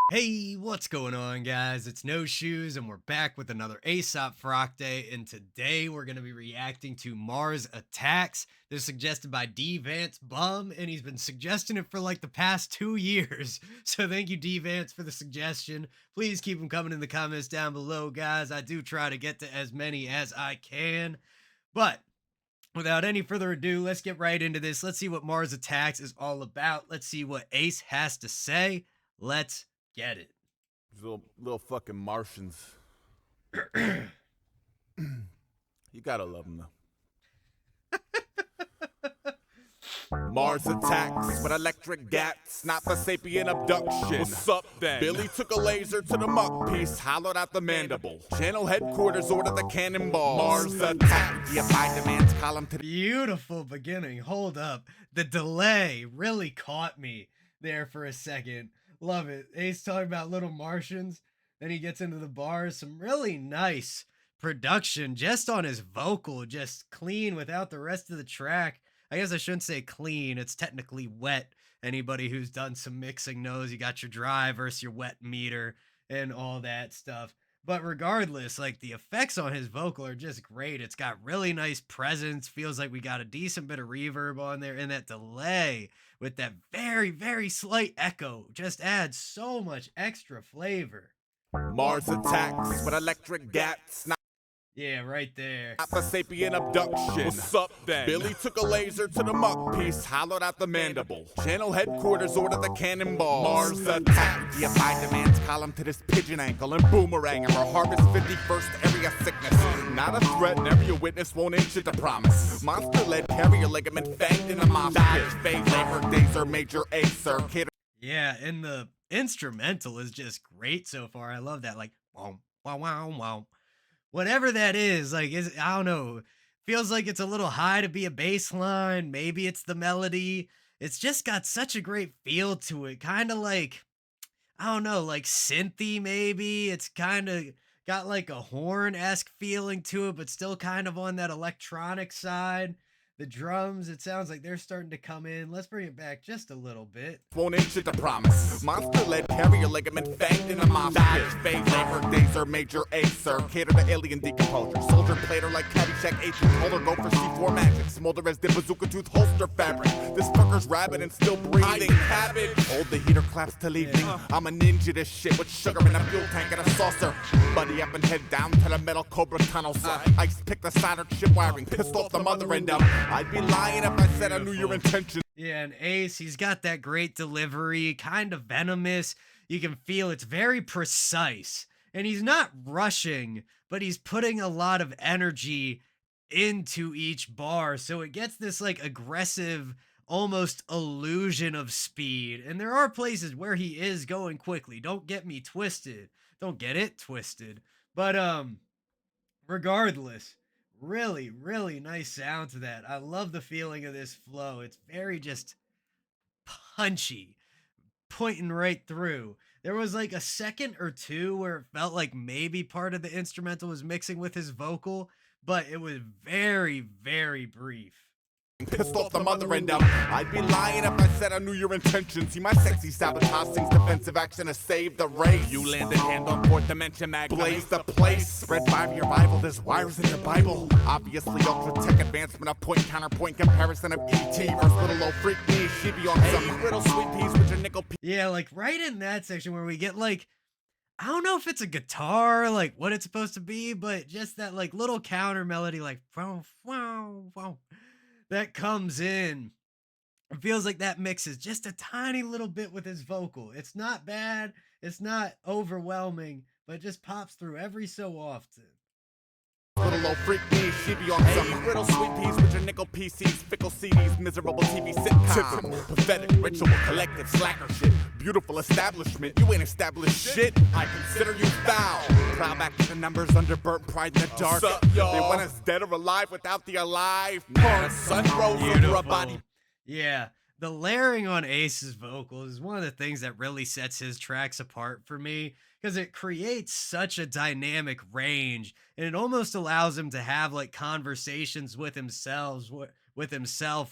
Hey, what's going on, guys? It's No Shoes, and we're back with another Aesop Frock Day. And today we're going to be reacting to Mars Attacks. This is suggested by D Vance Bum, and he's been suggesting it for like the past 2 years. So thank you, D Vance, for the suggestion. Please keep them coming in the comments down below, guys. I do try to get to as many as I can. But without any further ado, let's get right into this. Let's see what Mars Attacks is all about. Let's see what Ace has to say. Let's get it. These little fucking Martians. You gotta love them though. Mars attacks with electric gats, not the sapien abduction. What's up then? Billy took a laser to the muck piece, hollowed out the mandible. Channel headquarters ordered the cannonball. Mars attacks. Defy demands column to the Beautiful beginning. Hold up. The delay really caught me there for a second. Love it. Ace talking about little Martians. Then he gets into the bars. Some really nice production just on his vocal, just clean without the rest of the track. I guess I shouldn't say clean. It's technically wet. Anybody who's done some mixing knows you got your dry versus your wet meter and all that stuff. But regardless, like the effects on his vocal are just great. It's got really nice presence. Feels like we got a decent bit of reverb on there. And that delay with that very, very slight echo just adds so much extra flavor. Mars attacks with electric gats, not Yeah, right there. the sapien abduction. What's up then? Billy took a laser to the muck piece, hollowed out the mandible. Channel headquarters ordered the cannonball. Mars attack. Defy demands column to this pigeon ankle and boomerang or harvest 51st area sickness. Not a threat, never your witness won't inch it to promise. Monster lead carrier ligament fanged in a mosh pit. Fade labor days are major acer. Kid. Yeah, and the instrumental is just great so far. I love that. Like, wow, wow, wow, wow. Whatever that is, like, I don't know. Feels like it's a little high to be a bass line. Maybe it's the melody. It's just got such a great feel to it. Kind of like, I don't know, like synthy maybe. It's kind of got like a horn-esque feeling to it, but still kind of on that electronic side. The drums, it sounds like they're starting to come in. Let's bring it back just a little bit. Won't inch it to promise. Monster lead carrier ligament fanged in a mosh pit. Fade labor days are major acer. Cater to alien decomposure. Soldier plater like Caddyshack 18 holder. Go for C4 magic. Smolder as the bazooka tooth holster fabric. This fucker's rabid and still breathing. Cabbage. Hold the heater claps till evening. I'm a ninja this shit with sugar in a fuel tank and a saucer. Buddy up and head down to the metal cobra tunnels. Ice pick the soldered chip wiring. Pissed off the mother end up. I'd be lying if I said I knew your intentions. Yeah, and Ace, he's got that great delivery, kind of venomous. You can feel it's very precise. And he's not rushing, but he's putting a lot of energy into each bar. So it gets this like aggressive, almost illusion of speed. And there are places where he is going quickly. Don't get me twisted. Don't get it twisted. But regardless, really, really nice sound to that. I love the feeling of this flow. It's very just punchy, pointing right through. There was like a second or two where it felt like maybe part of the instrumental was mixing with his vocal, but it was very, very brief. Pissed off the mother end up. I'd be lying if I said I knew your intentions. See my sexy sabotage sings defensive action to save the race. You landed hand on fourth dimension mag. Blaze the place. Spread 5-year Bible. There's wires in your Bible. Obviously ultra tech advancement of point counterpoint comparison of ET versus little old freak me. She be on some little sweet peas with your nickel. Yeah, like right in that section where we get like, I don't know if it's a guitar, like what it's supposed to be, but just that like little counter melody, like wow, wow, wow, that comes in. It feels like that mixes just a tiny little bit with his vocal. It's not bad, it's not overwhelming, but it just pops through every so often. Little old freak me, she be on some little sweet peas with your nickel PCs, fickle CDs, miserable TV sitcom. Pathetic, ritual, collective, slacker shit. Beautiful establishment, you ain't established shit. I consider you foul. Proud back to the numbers under burnt pride in the dark. Up, they want us dead or alive without the alive. Porn, sun rose over a body. Yeah, the layering on Ace's vocals is one of the things that really sets his tracks apart for me because it creates such a dynamic range and it almost allows him to have like conversations with himself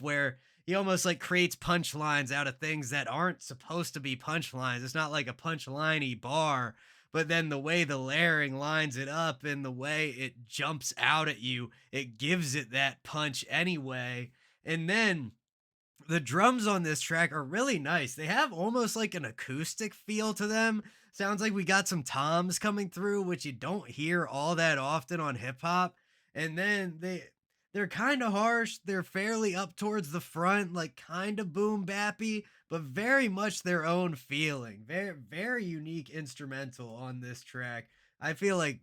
where he almost like creates punchlines out of things that aren't supposed to be punchlines. It's not like a punchliney bar, but then the way the layering lines it up and the way it jumps out at you, it gives it that punch anyway. And then the drums on this track are really nice. They have almost like an acoustic feel to them. Sounds like we got some toms coming through, which you don't hear all that often on hip hop. And then they're kind of harsh. They're fairly up towards the front, like kind of boom bappy, but very much their own feeling. Very unique instrumental on this track. I feel like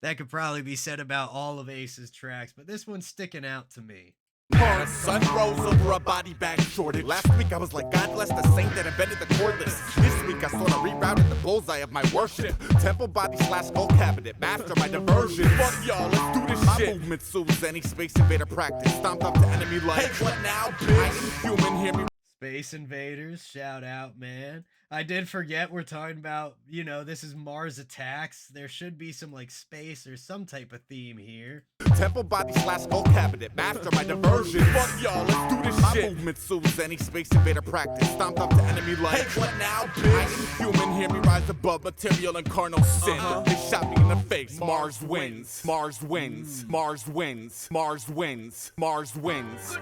that could probably be said about all of Ace's tracks, but this one's sticking out to me. A sun rose over a body bag shortage. Last week I was like, God bless the saint that invented the cordless. This week I sort of rerouted the bullseye of my worship. Temple body slash skull cabinet, master my diversion. Fuck y'all, let's do this shit. My movement suits any space invader practice. Stomped up to enemy like, hey, what now, bitch? I ain't human, hear me. Space Invaders, shout out, man. I did forget we're talking about, this is Mars Attacks. There should be some like space or some type of theme here. Temple body slash skull cabinet, master my diversion. Fuck y'all, let's do this shit. My movement suits any space invader practice. Stomped up to enemy like, hey, what now, bitch? I ain't human, hear me rise above material and carnal sin. They shot me in the face. Mars wins. Mars wins. Mars wins. Mars wins. Mars wins.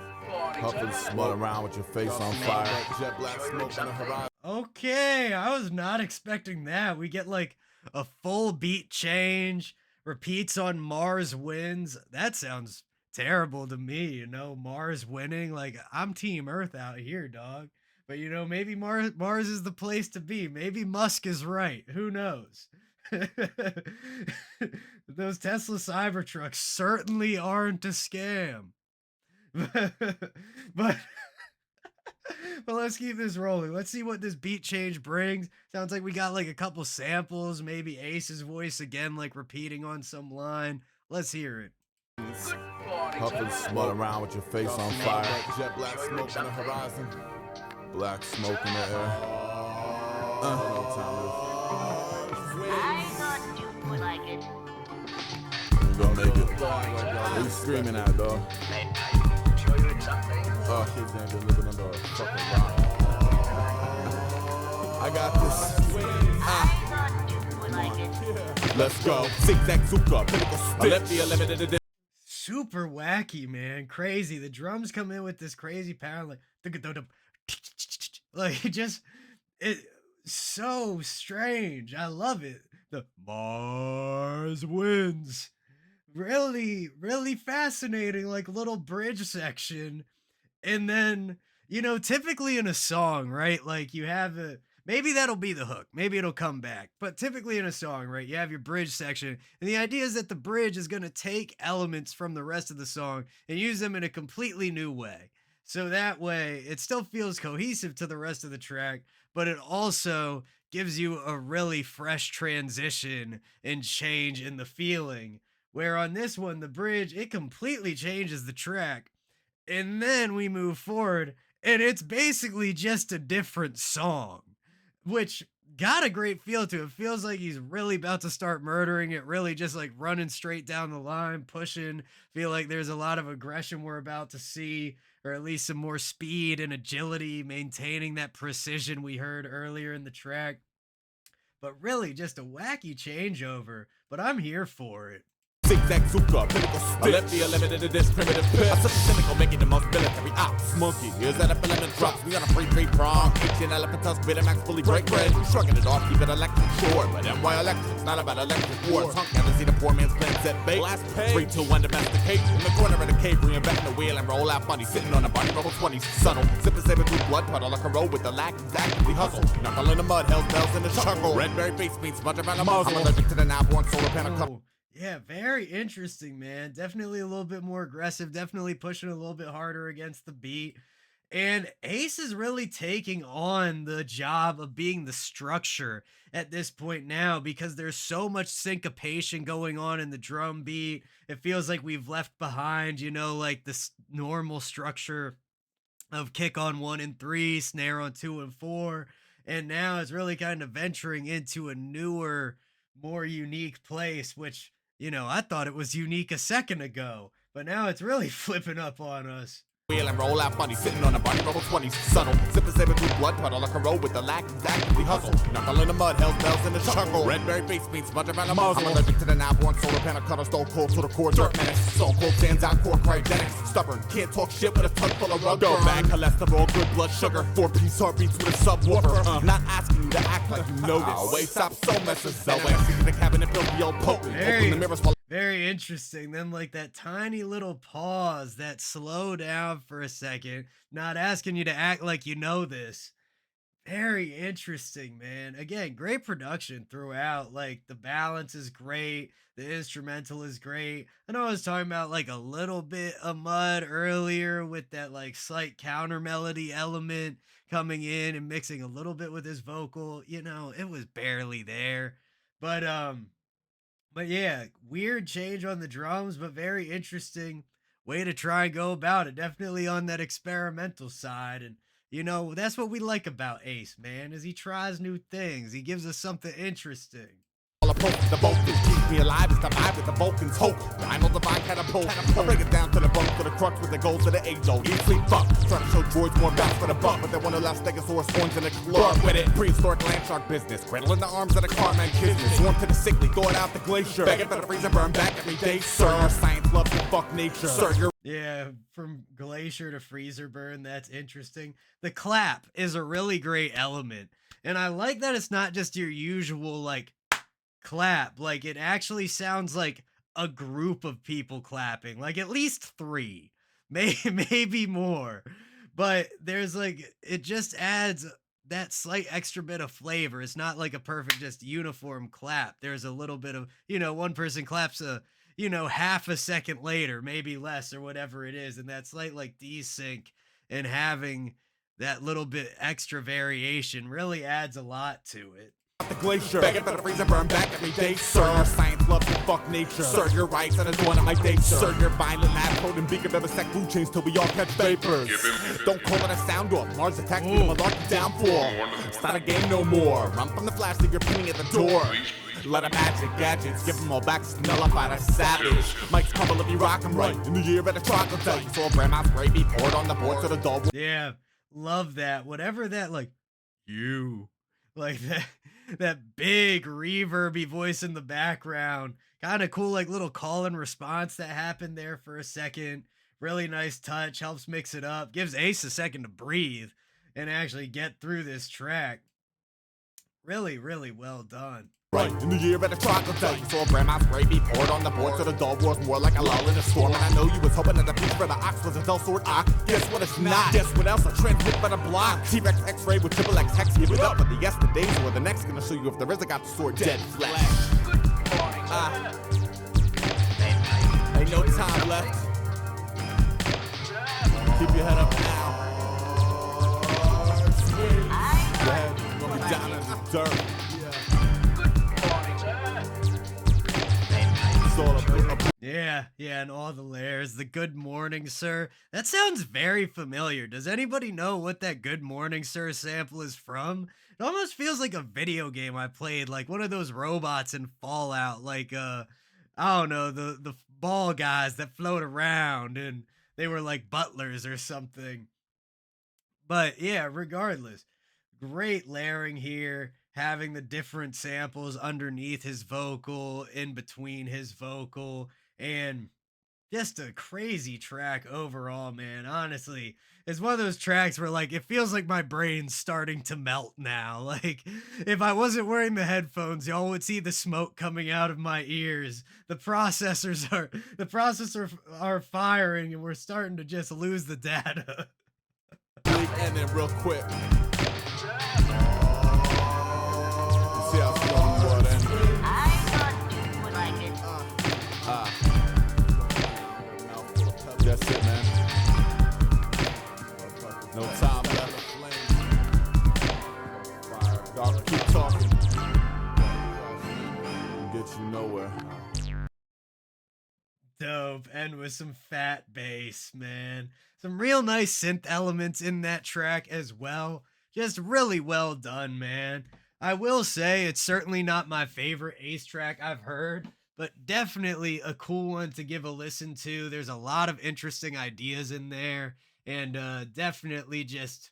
Puff and smut around with your face on fire. Jet black smoke on the horizon. Okay, I was not expecting that. We get like a full beat change, repeats on Mars wins. That sounds terrible to me, Mars winning. Like, I'm Team Earth out here, dog. But maybe Mars is the place to be. Maybe Musk is right. Who knows? Those Tesla Cybertrucks certainly aren't a scam. but but let's keep this rolling. Let's see what this beat change brings. Sounds like we got like a couple samples, maybe Ace's voice again, like repeating on some line. Let's hear it. Puff and smut around with your face on fire. Jet black smoke on the horizon. Black smoke in the air. I thought you would like it. You gonna make it. What you screaming at, dog? Show you something. Oh, kids ain't been living under a fucking rock. I got this. I thought you would like it. Let's go. Zigzag Zuka, pinnacle spit. Left the limited edition. Super wacky, man. Crazy. The drums come in with this crazy power, like it so strange. I love it. The Mars wins. Really, really fascinating, like little bridge section. And then, typically in a song, right? Like you have maybe that'll be the hook. Maybe it'll come back. But typically in a song, right? You have your bridge section. And the idea is that the bridge is going to take elements from the rest of the song and use them in a completely new way. So that way it still feels cohesive to the rest of the track, but it also gives you a really fresh transition and change in the feeling. Where on this one, the bridge, it completely changes the track. And then we move forward, and it's basically just a different song, which got a great feel to it. Feels like he's really about to start murdering it, really just like running straight down the line, pushing. Feel like there's a lot of aggression we're about to see, or at least some more speed and agility, maintaining that precision we heard earlier in the track. But really just a wacky changeover, but I'm here for it. Zigzag Zuka, pinnacle spit. Left the limited edition primitive pit. I such a cynical, making the most military ops. Monkey, here's that element drops. We on a free prong. Kitchen elephant tusk, bit max fully break bread. We shrugging it off, keep it electric short. But why electric's not about electric war. Tongue never see the poor man's plan set bait. Last page. 3, 2, 1, domesticate. In the corner of the cave, reinvent the wheel and roll out funny. Sitting on a body, roll 20, subtle. Sipping saber through blood puddle like a road with the lack actively hustle. Knuckle in the mud, hell's bells in the chuckle. Red berry face means smudge around a muzzle. I'm allergic to the now born solar panel club. Yeah, very interesting, man. Definitely a little bit more aggressive, definitely pushing a little bit harder against the beat. And Ace is really taking on the job of being the structure at this point now because there's so much syncopation going on in the drum beat. It feels like we've left behind, like this normal structure of kick on 1 and 3, snare on 2 and 4. And now it's really kind of venturing into a newer, more unique place, which I thought it was unique a second ago, but now it's really flipping up on us. Wheel and roll out funny, sitting on a body roll 20, subtle. Sipping saber through blood puddle like a road with the lack actively hustle. Knuckle in the mud, hell's bells in the chuckle. Red berry face beans, smudge around a muzzle. I'm allergic to the now born solar panel cutter, stone cold to the core, dirt menace. Stone cold stands out, core cryogenics. Stubborn, can't talk shit with a tongue full of rubber. Bad cholesterol, good blood sugar. 4-piece heartbeats with a subwoofer. Not asking you to act like you know this. Wait, stop, so messes. So in the cabinet, build the old potent. Open the mirrors while very interesting. Then like that tiny little pause, that slow down for a second, not asking you to act like you know this. Very interesting, man. Again, great production throughout. Like the balance is great. The instrumental is great. I know I was talking about like a little bit of mud earlier with that like slight counter melody element coming in and mixing a little bit with his vocal. You know, it was barely there. But but yeah, weird change on the drums, but very interesting way to try and go about it. Definitely on that experimental side. And you know, that's what we like about Ace, man, is he tries new things. He gives us something interesting. approach the Vulcans. Keep me alive is the vibe with the Vulcans hope. Primal divine catapult. I break it down to the bone, to the crux with the goals of the age old. Eat, sleep, fuck. Trying to show droids more bounce for the buck, but they want to last Stegosaurus horns in the club with it. Prehistoric land shark business. Cradle in the arms of the Carman business. Swarm to the sickly, going out the glacier. Begging for the freezer, burn back every day, sir. Science loves to fuck nature. Sir, you're Yeah, from glacier to freezer burn, that's interesting. The clap is a really great element. And I like that it's not just your usual like clap. Like it actually sounds like a group of people clapping, like at least three, maybe more. But there's like it just adds that slight extra bit of flavor. It's not like a perfect just uniform clap. There's a little bit of, one person claps half a second later, maybe less or whatever it is, and that slight like desync and having that little bit extra variation really adds a lot to it. the glacier. Begging for the freezer, burn back every day, sir. Science loves to fuck nature. Sir, you're right, and it's one of my dates. Sir, you're violent, lab code, and beacon of a sec food chains till we all catch vapors. Don't call it a sound off. Mars attacks me, malarkey downfall. It's not a game no more. Run from the flash, leave your pinning at the door. Let 'em magic gadgets, give 'em all back, nullify the savage. Mike's couple of you rock 'em right. In the year of the troglodyte, you saw grandma's gravy poured on the board to the dog. Yeah, love that. Whatever that like you like that big reverby voice in the background. Kind of cool like little call and response that happened there for a second. Really nice touch, helps mix it up, gives Ace a second to breathe and actually get through this track. Really, really well done. Right, in the year of the troglodyte, you saw grandma's gravy poured on the board to the dog was more like a lull in a storm. And I know you was hoping that the piece for the ox was a dull sword ox. Guess what it's not? Guess what else? A transmit by the block. T-Rex X-ray with triple X hex. Give it up, but the yesterdays or the next gonna show you if there is a got the sword dead flesh. Ain't no time left. Keep your head up now. Your head gonna be down in the dirt. Yeah, and all the layers. The good morning, sir. That sounds very familiar. Does anybody know what that good morning, sir sample is from? It almost feels like a video game I played, like one of those robots in Fallout, like I don't know, the ball guys that float around and they were like butlers or something. But yeah, regardless, great layering here, having the different samples underneath his vocal, in between his vocal, and just a crazy track overall, man. Honestly, it's one of those tracks where like it feels like my brain's starting to melt now. Like if I wasn't wearing the headphones, y'all would see the smoke coming out of my ears. The processor are firing and we're starting to just lose the data. And then real quick. See how strong you are then. I thought you would like it. That's it, man. No time left. Y'all keep talking. Get you nowhere. Dope, and with some fat bass, man. Some real nice synth elements in that track as well. Just really well done, man. I will say it's certainly not my favorite Ace track I've heard, but definitely a cool one to give a listen to. There's a lot of interesting ideas in there, and definitely just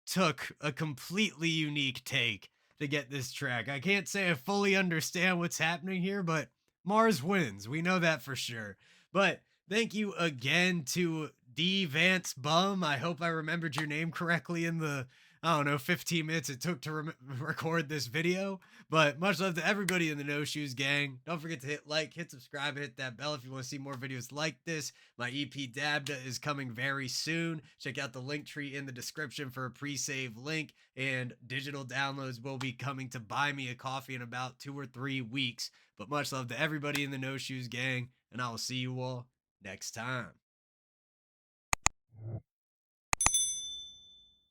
took a completely unique take to get this track. I can't say I fully understand what's happening here, but Mars wins. We know that for sure. But thank you again to D Vance Bum. I hope I remembered your name correctly in the, I don't know, 15 minutes it took to record this video. But much love to everybody in the No Shoes gang. Don't forget to hit like, hit subscribe, hit that bell if you want to see more videos like this. My EP Dabda is coming very soon. Check out the link tree in the description for a pre-save link, and digital downloads will be coming to Buy Me a Coffee in about 2 or 3 weeks. But much love to everybody in the No Shoes gang, and I will see you all next time.